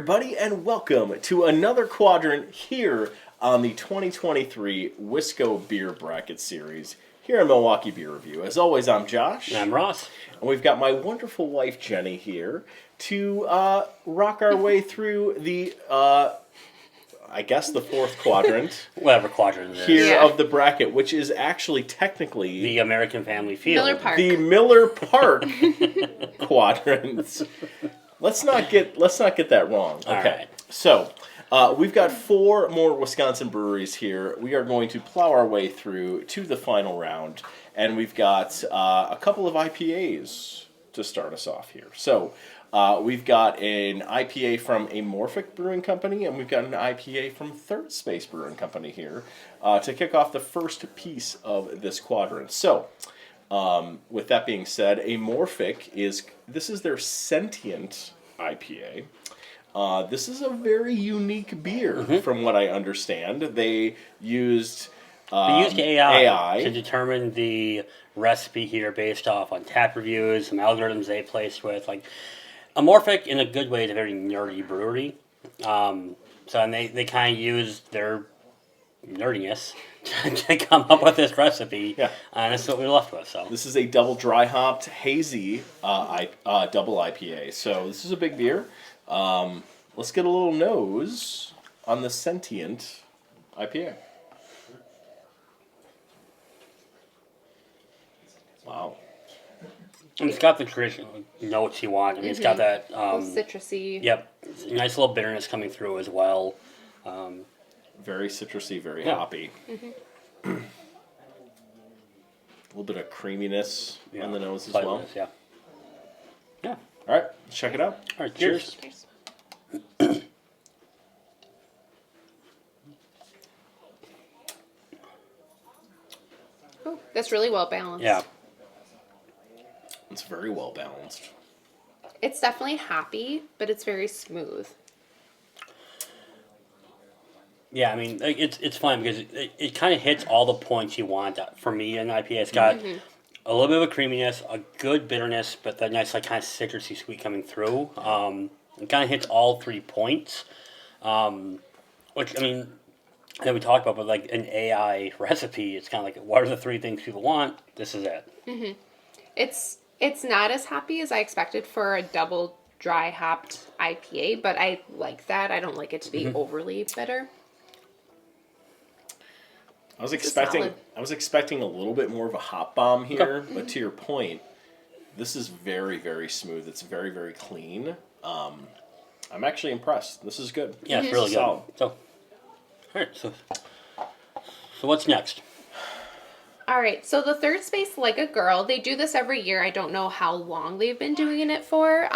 everybody, and welcome to another Quadrant here on the 2023 Wisco Beer Bracket Series here in Milwaukee Beer Review. As always, I'm Josh. And I'm Ross. And we've got my wonderful wife, Jenny, here to rock our way through the, I guess, the fourth quadrant. Whatever quadrant it is. Here of the bracket, which is actually technically... The American Family Field. Miller Park. The Miller Park quadrant. Let's not get that wrong. Okay, right. So we've got 4 more Wisconsin breweries here. We are going to plow our way through to the final round, and we've got a couple of IPAs to start us off here. So we've got an IPA from Amorphic Brewing Company, and we've got an IPA from Third Space Brewing Company here to kick off the first piece of this quadrant. So. With that being said, Amorphic is their sentient IPA. This is a very unique beer, from what I understand. They used AI to determine the recipe here based off Untappd reviews, some algorithms they placed with. Like Amorphic, in a good way, is a very nerdy brewery. And they kind of used their nerdiness to come up with this recipe, and that's what we're left with. So this is a double dry hopped hazy double IPA. So this is a big beer. Let's get a little nose on the sentient IPA. Wow. And it's got the traditional notes you want. I mean, it's got that citrusy. Yep, nice little bitterness coming through as well. Very citrusy, very hoppy. A little bit of creaminess on the nose as well. Yeah. All right, let's check it out. All right, cheers. Oh, that's really well balanced. Yeah. It's very well balanced. It's definitely hoppy, but it's very smooth. Yeah, I mean, it's fun because it kind of hits all the points you want. For me, an IPA, it's got a little bit of a creaminess, a good bitterness, but that nice, like, kind of citrusy sweet coming through. It kind of hits all 3 points, which, I mean, that we talked about, but like an AI recipe, it's kind of like, what are the 3 things people want? This is it. It's not as hoppy as I expected for a double dry hopped IPA, but I like that. I don't like it to be overly bitter. I was expecting a little bit more of a hop bomb here, but to your point, this is very, very smooth. It's very, very clean. I'm actually impressed. This is good. Yeah, it's really solid. good. So, all right. So what's next? All right, so the Third Space Like a Girl, they do this every year. I don't know how long they've been doing it for,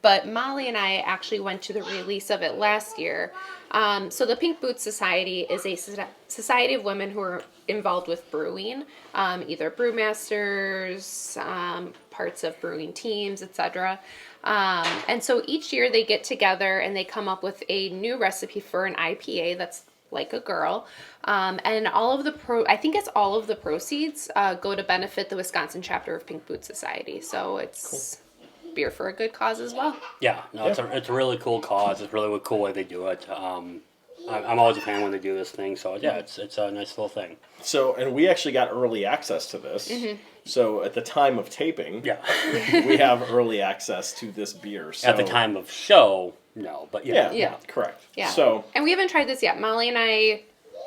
but Molly and I actually went to the release of it last year. So the Pink Boots Society is a society of women who are involved with brewing, either brewmasters, parts of brewing teams, etc. And so each year they get together and they come up with a new recipe for an IPA that's like a girl, and all of the proceeds go to benefit the Wisconsin chapter of Pink Boots Society. So it's beer for a good cause as well. Yeah, no, it's a really cool cause. It's really a cool way they do it. I'm always a fan when they do this thing. So yeah, it's a nice little thing. So, and we actually got early access to this. So at the time of taping, we have early access to this beer. So. At the time of show, no, but yeah, correct. Yeah. So, and we haven't tried this yet. Molly and I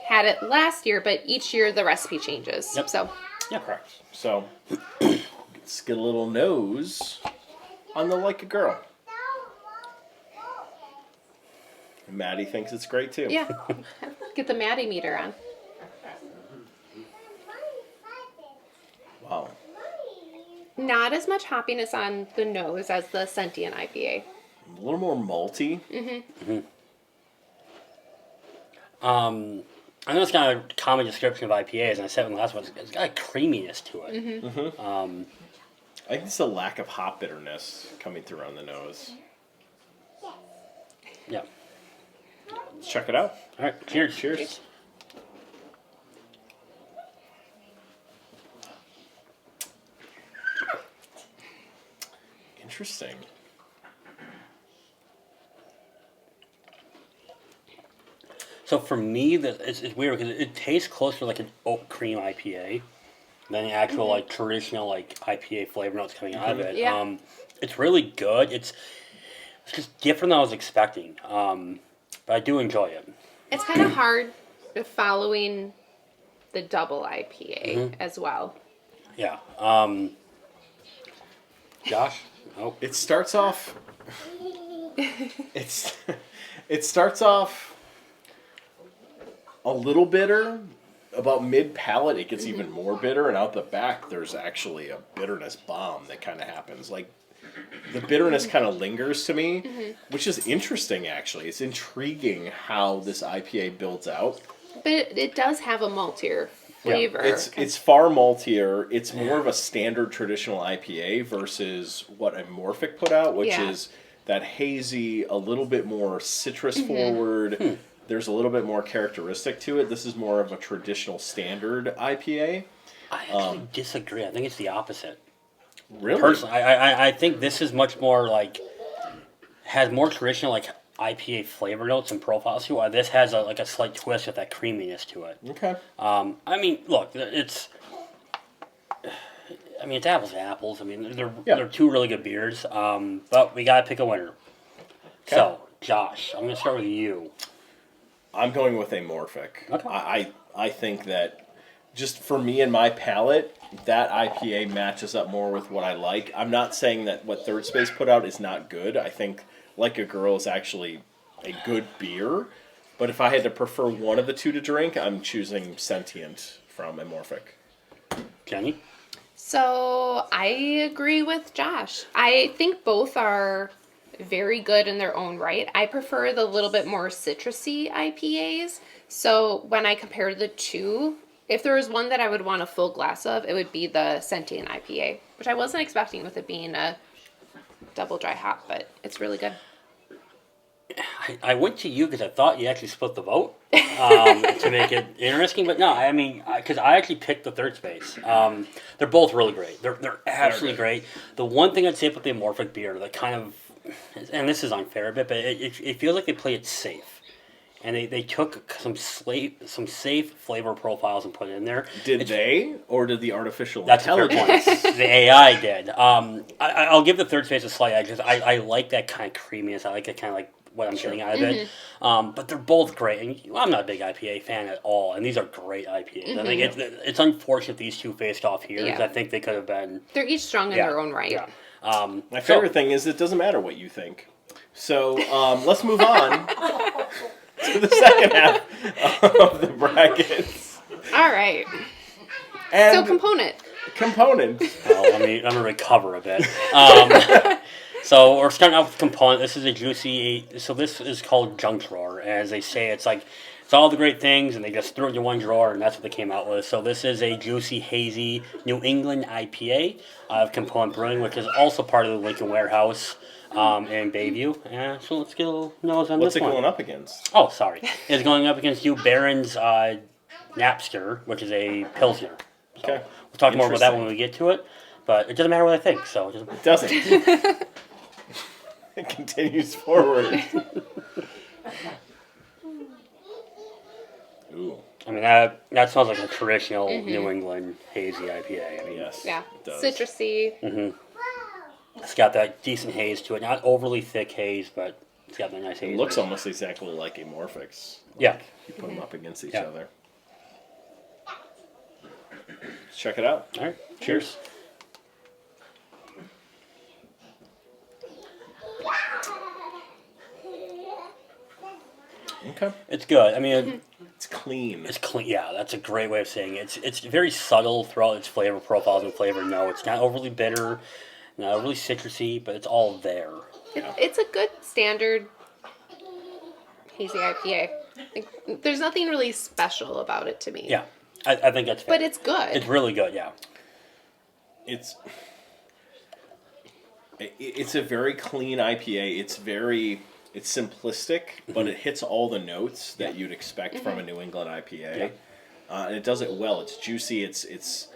had it last year, but each year the recipe changes. Yep. So yeah, correct. So let's get a little nose on the Like a Girl. And Maddie thinks it's great too. yeah, get the Maddie meter on. Wow. Not as much hoppiness on the nose as the Sentient IPA. A little more malty. I know it's kind of a common description of IPAs, and I said in the last one, it's got a creaminess to it. I think it's a lack of hop bitterness coming through on the nose. Yeah. Let's check it out. All right. Cheers. Cheers. Interesting. So for me, it's weird because it tastes closer to like an oat cream IPA than the actual like traditional like IPA flavor notes coming out of it. Yeah. It's really good. It's just different than I was expecting. But I do enjoy it. It's kind of hard following the double IPA as well. Yeah. Josh? Oh. It starts off. It starts off a little bitter. About mid palate, it gets even more bitter, and out the back, there's actually a bitterness bomb that kind of happens. Like the bitterness kind of lingers to me, which is interesting. Actually, it's intriguing how this IPA builds out. But it does have a maltier flavor. It's far maltier. It's more of a standard traditional IPA versus what Amorphic put out, which is that hazy, a little bit more citrus forward. There's a little bit more characteristic to it. This is more of a traditional standard IPA. I actually disagree. I think it's the opposite. Really? Personally, I think this is much more like has more traditional like IPA flavor notes and profiles to it. This has like a slight twist with that creaminess to it. Okay. I mean, look, it's apples to apples. I mean, they're two really good beers. But we gotta pick a winner. Okay. So, Josh, I'm gonna start with you. I'm going with Amorphic. Okay. I think that just for me and my palate, that IPA matches up more with what I like. I'm not saying that what Third Space put out is not good. I think Like a Girl is actually a good beer. But if I had to prefer one of the two to drink, I'm choosing Sentient from Amorphic. Jenny? So I agree with Josh. I think both are very good in their own right. I prefer the little bit more citrusy IPAs. So when I compare the two, if there was one that I would want a full glass of, it would be the Sentient IPA, which I wasn't expecting with it being a double dry hop, but it's really good. I went to you because I thought you actually split the vote to make it interesting, but no, I mean, because I actually picked the Third Space. They're both really great. They're absolutely great. The one thing I'd say about the Amorphic beer that kind of, and this is unfair a bit, but it feels like they play it safe. And they took some safe flavor profiles and put it in there. Did they, or did the artificial That's intelligence? the AI did. I'll give the Third Space a slight edge because I like that kind of creaminess. I like that kind of like what I'm getting out of it. But they're both great. And I'm not a big IPA fan at all, and these are great IPAs. I think it's unfortunate these two faced off here because I think they could have been. They're each strong in their own right. Yeah. My favorite thing is it doesn't matter what you think. So let's move on to the second half of the brackets. All right. And so component. Let me recover a bit. So we're starting off with component. This is a juicy. So this is called junk drawer, as they say. It's like it's all the great things, and they just threw it into one drawer, and that's what they came out with. So this is a juicy, hazy New England IPA of Component Brewing, which is also part of the Lincoln Warehouse in Bayview. So let's get a little nose on What's this one. What's it going up against? Oh, sorry. It's going up against New Barron's Napster, which is a Pilsner. So Okay. we'll talk more about that when we get to it. But it doesn't matter what I think, so it doesn't. It continues forward. Ooh. I mean, that smells like a traditional New England hazy IPA. I mean, Yes. Yeah. It does. Citrusy. It's got that decent haze to it. Not overly thick haze, but it's got that nice haze. It looks almost exactly like Amorphics. Yeah. You put them up against each other. Let's check it out. All right. Cheers. Okay. It's good. I mean, It's clean. it's clean. Yeah, that's a great way of saying it. It's very subtle throughout its flavor profiles and flavor notes. It's not overly bitter, not overly citrusy, but it's all there. It's a good standard hazy IPA. Like, there's nothing really special about it to me. Yeah, I think that's fair. But it's good. It's really good, yeah. It's a very clean IPA. It's simplistic, but it hits all the notes that you'd expect from a New England IPA. Yeah. And it does it well. It's juicy. It's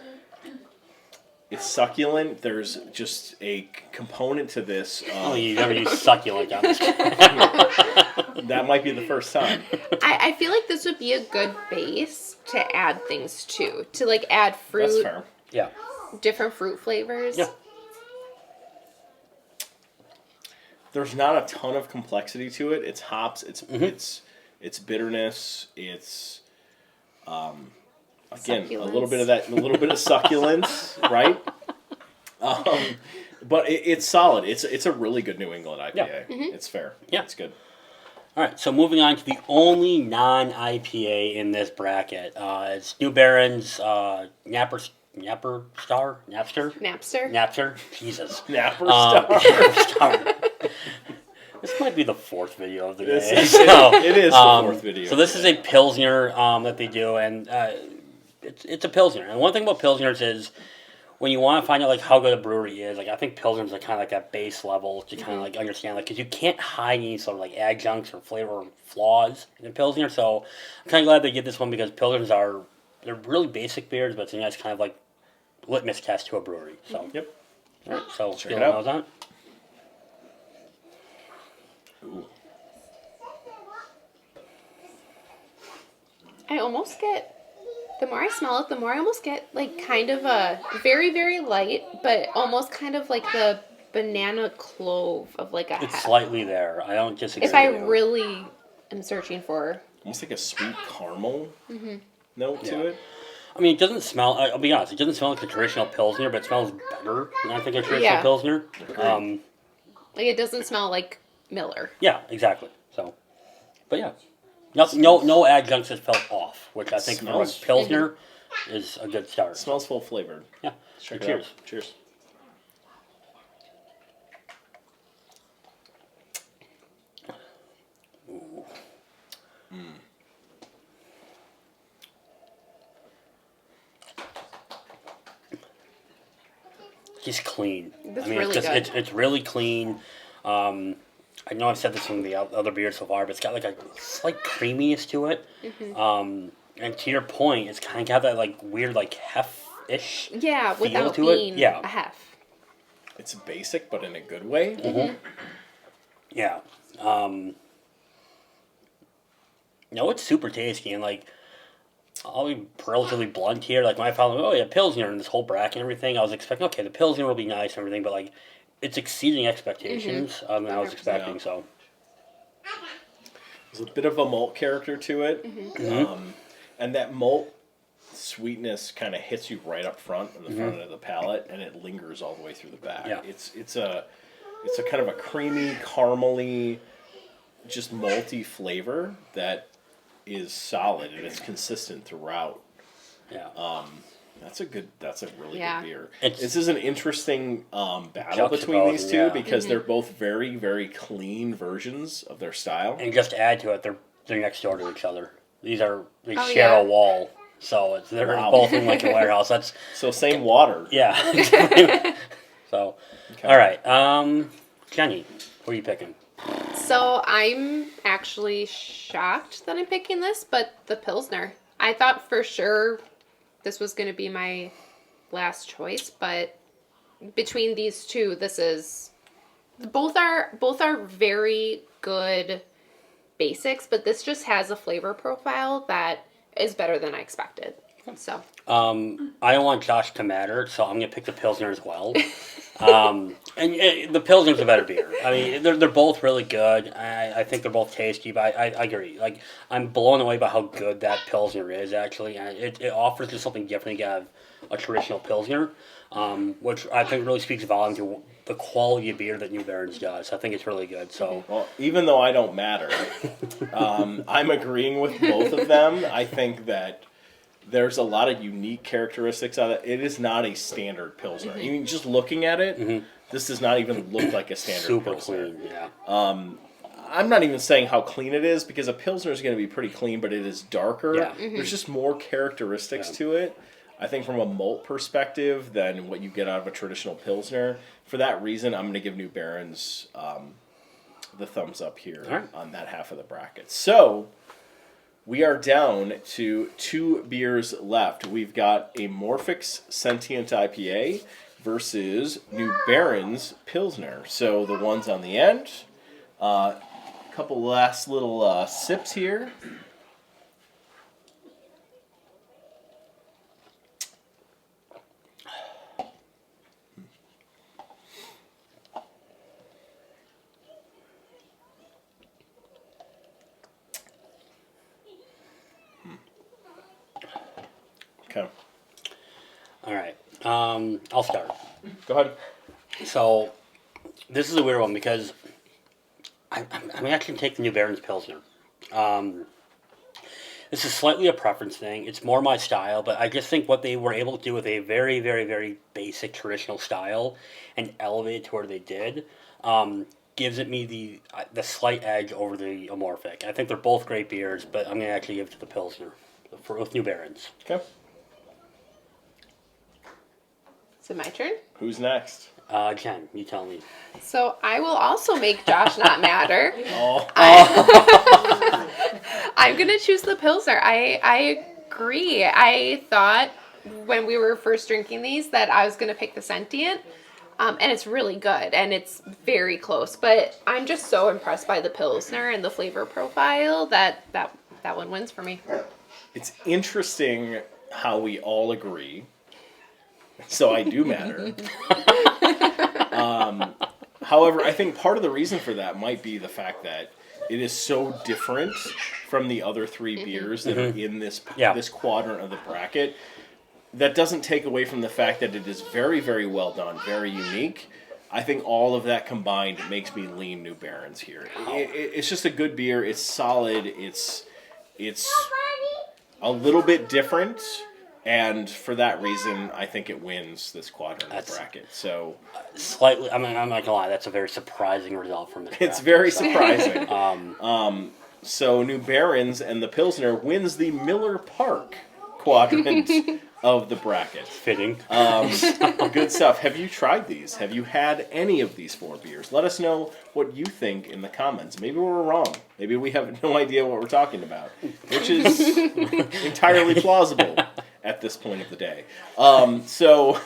succulent. There's just a component to this. Oh, you never use succulent on this. That might be the first time. I feel like this would be a good base to add things to like add fruit. That's fair. Yeah. Different fruit flavors. Yeah. There's not a ton of complexity to it. It's hops. It's bitterness. It's again a little bit of that, a little bit of succulence, right? But it's solid. It's a really good New England IPA. Yeah. It's fair. Yeah. It's good. All right, so moving on to the only non-IPA in this bracket. It's New Baron's Napster? Jesus. Napper Napster Star. This might be the fourth video of the day. It is the fourth video. So this is a Pilsner that they do, and it's a Pilsner. And one thing about Pilsners is when you want to find out like how good a brewery is, like I think Pilsners are kind of like that base level to kind of like understand, like because you can't hide any sort of like adjuncts or flavor flaws in a Pilsner. So I'm kind of glad they did this one because Pilsners they're really basic beers, but it's a nice kind of like litmus test to a brewery. So Yep. All right, so Check it out. on it. Ooh. I almost get, the more I smell it, the more I almost get like kind of a very, very light, but almost kind of like the banana clove of like a It's hef. slightly there. I don't disagree. If I with you. really am searching for. Almost like a sweet caramel note to it. I mean, it doesn't smell. I'll be honest. It doesn't smell like a traditional Pilsner, but it smells better than I think a traditional Yeah. Pilsner. Like it doesn't smell like Miller. Yeah, exactly. So, but yeah, no adjuncts that felt off, which I think for a Smells- Pilsner is a good start. It smells full flavored. Yeah. Check it Cheers. out. Cheers. Just clean. That's I mean, really it's just, good. it's really clean. I know I've said this in the other beers so far, but it's got like a slight creaminess to it. And to your point, it's kind of got that like weird like hef-ish Yeah, feel without to it. being Yeah. a hef. It's basic, but in a good way. Yeah. No, it's super tasty, and like, I'll be relatively blunt here. Like, when I found, oh yeah, Pilsner in this whole bracket and everything, I was expecting, okay, the Pilsner will be nice and everything, but like, it's exceeding expectations than I was expecting. Yeah. So, There's a bit of a malt character to it, and that malt sweetness kind of hits you right up front in the front of the palate, and it lingers all the way through the back. Yeah. It's a kind of a creamy, caramely, just malty flavor that is solid and it's consistent throughout. yeah. That's a really Yeah. good beer. It's- This is an interesting battle between these two yeah. because they're both very, very clean versions of their style. And just to add to it, they're next door to each other. They Oh, share yeah. a wall, so they're Wow. both in like a warehouse. That's So same water. yeah. So, Okay. all right, Jenny, what are you picking? So I'm actually shocked that I'm picking this, but the Pilsner. I thought for sure this was going to be my last choice, but between these two, this is both are very good basics, but this just has a flavor profile that is better than I expected. So I don't want Josh to matter, so I'm gonna pick the Pilsner as well. And the Pilsner's a better beer. I mean, they're both really good. I think they're both tasty, but I agree. Like, I'm blown away by how good that Pilsner is, actually. And it offers just something different to have a traditional Pilsner, which I think really speaks volume to the quality of beer that New Baron's does. I think it's really good. So, Well, even though I don't matter, I'm agreeing with both of them. I think that there's a lot of unique characteristics of it. It is not a standard Pilsner. I mean, just looking at it, this does not even look like a standard super Pilsner. clean, yeah. I'm not even saying how clean it is because a Pilsner is going to be pretty clean, but it is darker. Yeah. There's just more characteristics Yeah. to it, I think, from a malt perspective than what you get out of a traditional Pilsner. For that reason, I'm going to give New Baron's the thumbs up here All right. on that half of the bracket. So we are down to 2 beers left. We've got Amorphic's Sentient IPA versus New Baron's Pilsner. So the ones on the end, Couple last little sips here. Okay. All right. I'll start. Go ahead. So, this is a weird one because I'm actually take the New Baron's Pilsner. This is slightly a preference thing. It's more my style, but I just think what they were able to do with a very, very, very basic traditional style and elevate it to where they did gives it me the slight edge over the Amorphic. I think they're both great beers, but I'm going to actually give it to the Pilsner with New Barons. Okay. Is it my turn? Who's next? Jen, you tell me. So I will also make Josh not matter. Oh. I'm going to choose the Pilsner. I agree. I thought when we were first drinking these that I was going to pick the Sentient. And it's really good, and it's very close. But I'm just so impressed by the Pilsner and the flavor profile that one wins for me. It's interesting how we all agree. So I do matter. However, I think part of the reason for that might be the fact that it is so different from the other three beers that are in this quadrant of the bracket. That doesn't take away from the fact that it is very, very well done, very unique. I think all of that combined makes me lean New Barons here. It's just a good beer. It's solid. It's a little bit different. And for that reason, I think it wins this quadrant of the bracket. So slightly, I mean, I'm not gonna lie, that's a very surprising result from this. It's very surprising. So New Barons and the Pilsner wins the Miller Park quadrant of the bracket. Fitting. Good stuff. Have you tried these? Have you had any of these four beers? Let us know what you think in the comments. Maybe we're wrong. Maybe we have no idea what we're talking about, which is entirely plausible at this point of the day. So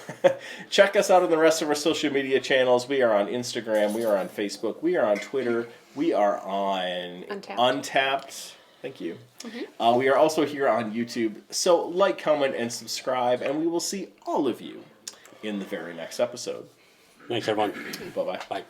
check us out on the rest of our social media channels. We are on Instagram. We are on Facebook. We are on Twitter. We are on Untappd. Thank you. We are also here on YouTube. So like, comment, and subscribe, and we will see all of you in the very next episode. Thanks, everyone. Bye-bye. Bye.